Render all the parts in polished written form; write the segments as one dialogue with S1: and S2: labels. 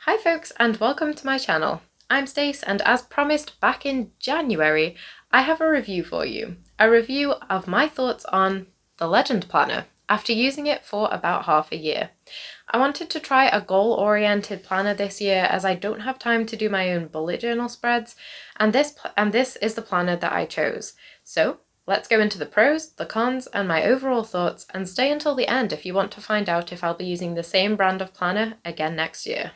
S1: Hi folks, and welcome to my channel. I'm Stace, and as promised back in January, I have a review for you. A review of my thoughts on the Legend Planner after using it for about half a year. I wanted to try a goal-oriented planner this year as I don't have time to do my own bullet journal spreads, and this is the planner that I chose. So let's go into the pros, the cons, and my overall thoughts, and stay until the end if you want to find out if I'll be using the same brand of planner again next year.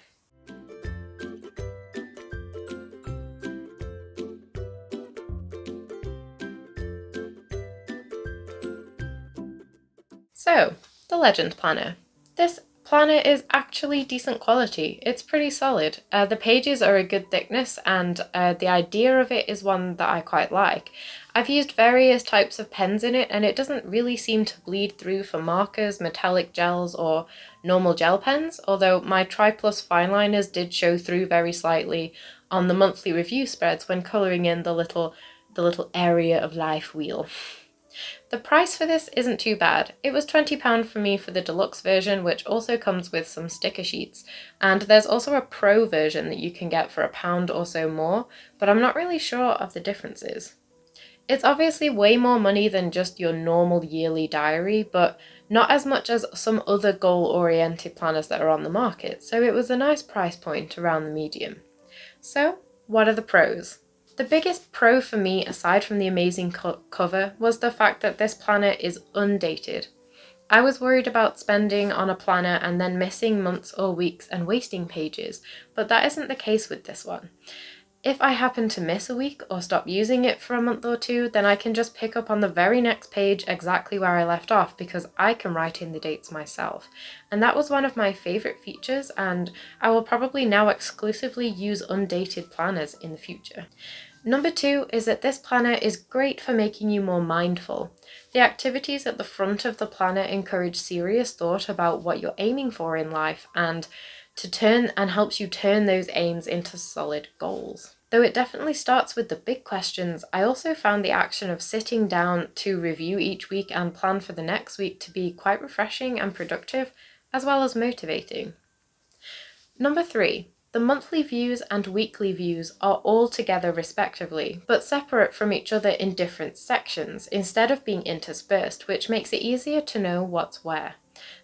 S1: So, the Legend Planner. This planner is actually decent quality. It's pretty solid. The pages are a good thickness, and the idea of it is one that I quite like. I've used various types of pens in it, and it doesn't really seem to bleed through for markers, metallic gels, or normal gel pens, although my Tri Plus fine liners did show through very slightly on the monthly review spreads when colouring in the little area of life wheel. The price for this isn't too bad. It was £20 for me for the deluxe version, which also comes with some sticker sheets, and there's also a pro version that you can get for £1 or so more, but I'm not really sure of the differences. It's obviously way more money than just your normal yearly diary, but not as much as some other goal-oriented planners that are on the market, so it was a nice price point around the medium. So, what are the pros? The biggest pro for me, aside from the amazing cover, was the fact that this planner is undated. I was worried about spending on a planner and then missing months or weeks and wasting pages, but that isn't the case with this one. If I happen to miss a week or stop using it for a month or two, then I can just pick up on the very next page exactly where I left off because I can write in the dates myself. And that was one of my favourite features, and I will probably now exclusively use undated planners in the future. Number 2 is that this planner is great for making you more mindful. The activities at the front of the planner encourage serious thought about what you're aiming for in life and helps you turn those aims into solid goals. Though it definitely starts with the big questions, I also found the action of sitting down to review each week and plan for the next week to be quite refreshing and productive, as well as motivating. Number 3. The monthly views and weekly views are all together respectively, but separate from each other in different sections, instead of being interspersed, which makes it easier to know what's where.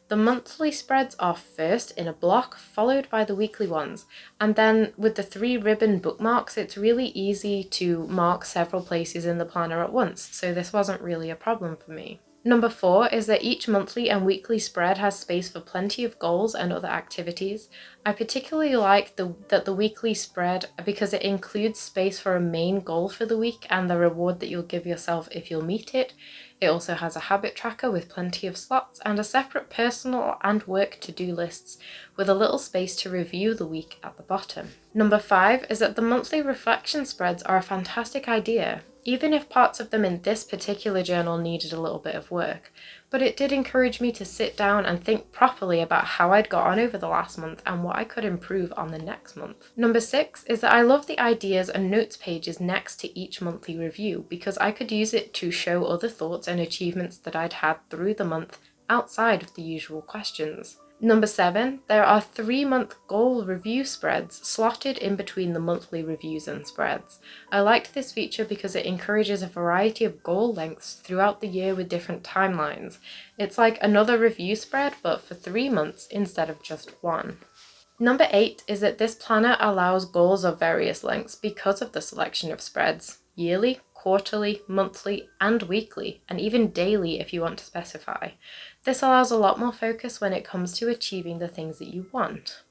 S1: The monthly spreads are first in a block, followed by the weekly ones, and then with the 3 ribbon bookmarks, it's really easy to mark several places in the planner at once, so this wasn't really a problem for me. Number 4 is that each monthly and weekly spread has space for plenty of goals and other activities. I particularly like that the weekly spread because it includes space for a main goal for the week and the reward that you'll give yourself if you'll meet it. It also has a habit tracker with plenty of slots and a separate personal and work to-do lists with a little space to review the week at the bottom. Number 5 is that the monthly reflection spreads are a fantastic idea, even if parts of them in this particular journal needed a little bit of work. But it did encourage me to sit down and think properly about how I'd got on over the last month and what I could improve on the next month. Number 6 is that I love the ideas and notes pages next to each monthly review because I could use it to show other thoughts and achievements that I'd had through the month outside of the usual questions. Number 7, there are 3-month goal review spreads slotted in between the monthly reviews and spreads. I liked this feature because it encourages a variety of goal lengths throughout the year with different timelines. It's like another review spread, but for 3 months instead of just 1. Number 8 is that this planner allows goals of various lengths because of the selection of spreads: yearly, quarterly, monthly, and weekly, and even daily if you want to specify. This allows a lot more focus when it comes to achieving the things that you want.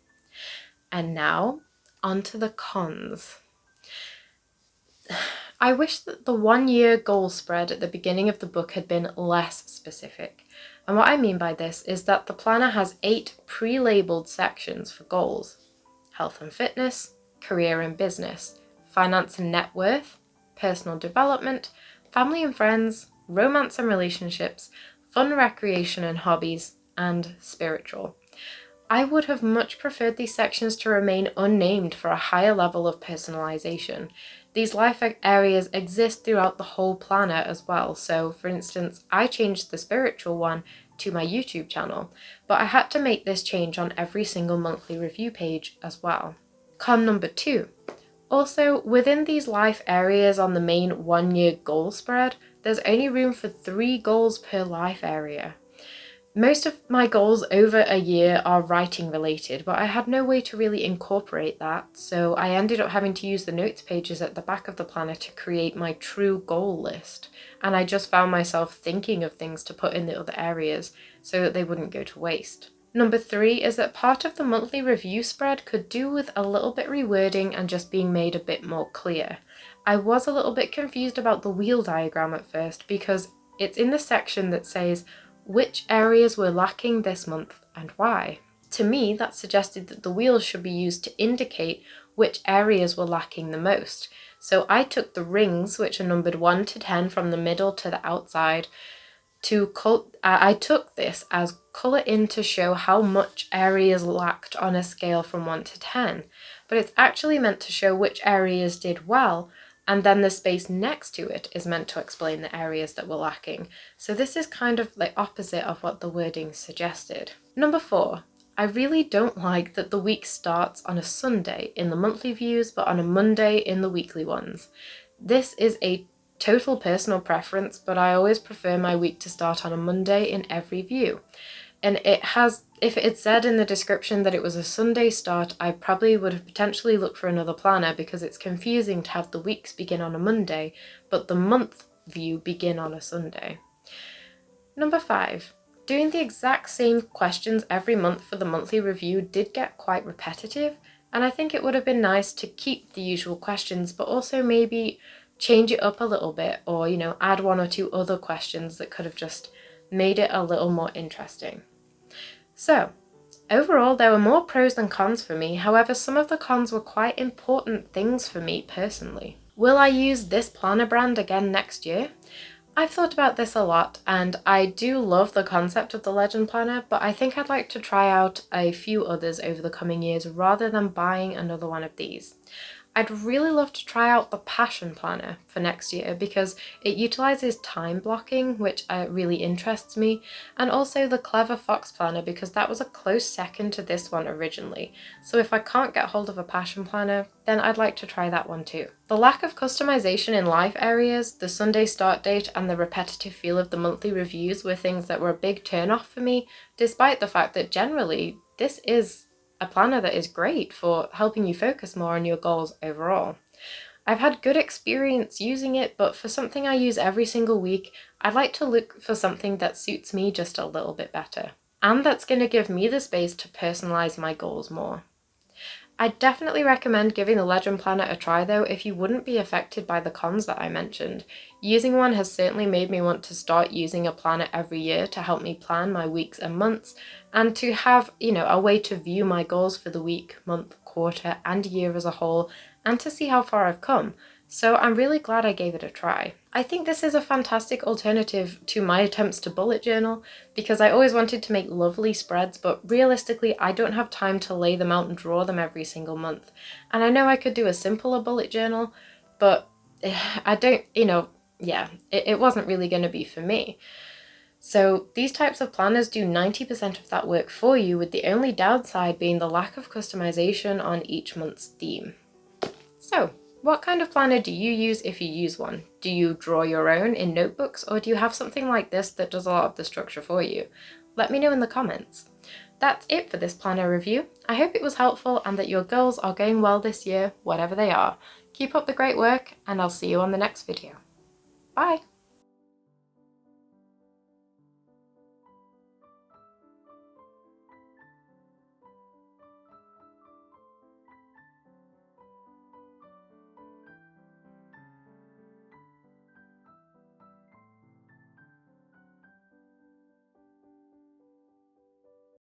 S1: And now, on to the cons. I wish that the 1-year goal spread at the beginning of the book had been less specific. And what I mean by this is that the planner has 8 pre-labeled sections for goals: health and fitness, career and business, finance and net worth, personal development, family and friends, romance and relationships, fun, recreation and hobbies, and spiritual. I would have much preferred these sections to remain unnamed for a higher level of personalization. These life areas exist throughout the whole planner as well, so for instance, I changed the spiritual one to my YouTube channel, but I had to make this change on every single monthly review page as well. Con number 2. Also, within these life areas on the main 1-year goal spread, there's only room for 3 goals per life area. Most of my goals over a year are writing related, but I had no way to really incorporate that, so I ended up having to use the notes pages at the back of the planner to create my true goal list, and I just found myself thinking of things to put in the other areas so that they wouldn't go to waste. Number 3 is that part of the monthly review spread could do with a little bit rewording and just being made a bit more clear. I was a little bit confused about the wheel diagram at first because it's in the section that says which areas were lacking this month and why. To me, that suggested that the wheels should be used to indicate which areas were lacking the most. So I took the rings, which are numbered 1 to 10 from the middle to the outside, I took this as colour in to show how much areas lacked on a scale from 1 to 10, but it's actually meant to show which areas did well, and then the space next to it is meant to explain the areas that were lacking. So this is kind of the opposite of what the wording suggested. Number 4, I really don't like that the week starts on a Sunday in the monthly views, but on a Monday in the weekly ones. This is a total personal preference, but I always prefer my week to start on a Monday in every view. And if it had said in the description that it was a Sunday start, I probably would have potentially looked for another planner because it's confusing to have the weeks begin on a Monday, but the month view begin on a Sunday. Number 5. Doing the exact same questions every month for the monthly review did get quite repetitive, and I think it would have been nice to keep the usual questions, but also maybe change it up a little bit, or add 1 or 2 other questions that could have just made it a little more interesting. So, overall there were more pros than cons for me, however some of the cons were quite important things for me personally. Will I use this planner brand again next year? I've thought about this a lot, and I do love the concept of the Legend Planner, but I think I'd like to try out a few others over the coming years rather than buying another one of these. I'd really love to try out the Passion Planner for next year because it utilises time blocking, which really interests me, and also the Clever Fox Planner because that was a close second to this one originally. So if I can't get hold of a Passion Planner, then I'd like to try that one too. The lack of customization in life areas, the Sunday start date, and the repetitive feel of the monthly reviews were things that were a big turn off for me, despite the fact that generally this is a planner that is great for helping you focus more on your goals overall. I've had good experience using it, but for something I use every single week, I'd like to look for something that suits me just a little bit better, and that's going to give me the space to personalize my goals more. I definitely recommend giving the Legend Planner a try though if you wouldn't be affected by the cons that I mentioned. Using one has certainly made me want to start using a planner every year to help me plan my weeks and months, and to have, a way to view my goals for the week, month, quarter, and year as a whole, and to see how far I've come. So I'm really glad I gave it a try. I think this is a fantastic alternative to my attempts to bullet journal because I always wanted to make lovely spreads, but realistically I don't have time to lay them out and draw them every single month. And I know I could do a simpler bullet journal, but I don't, it wasn't really going to be for me. So these types of planners do 90% of that work for you, with the only downside being the lack of customization on each month's theme. So, what kind of planner do you use if you use one? Do you draw your own in notebooks, or do you have something like this that does a lot of the structure for you? Let me know in the comments. That's it for this planner review. I hope it was helpful and that your goals are going well this year, whatever they are. Keep up the great work, and I'll see you on the next video. Bye!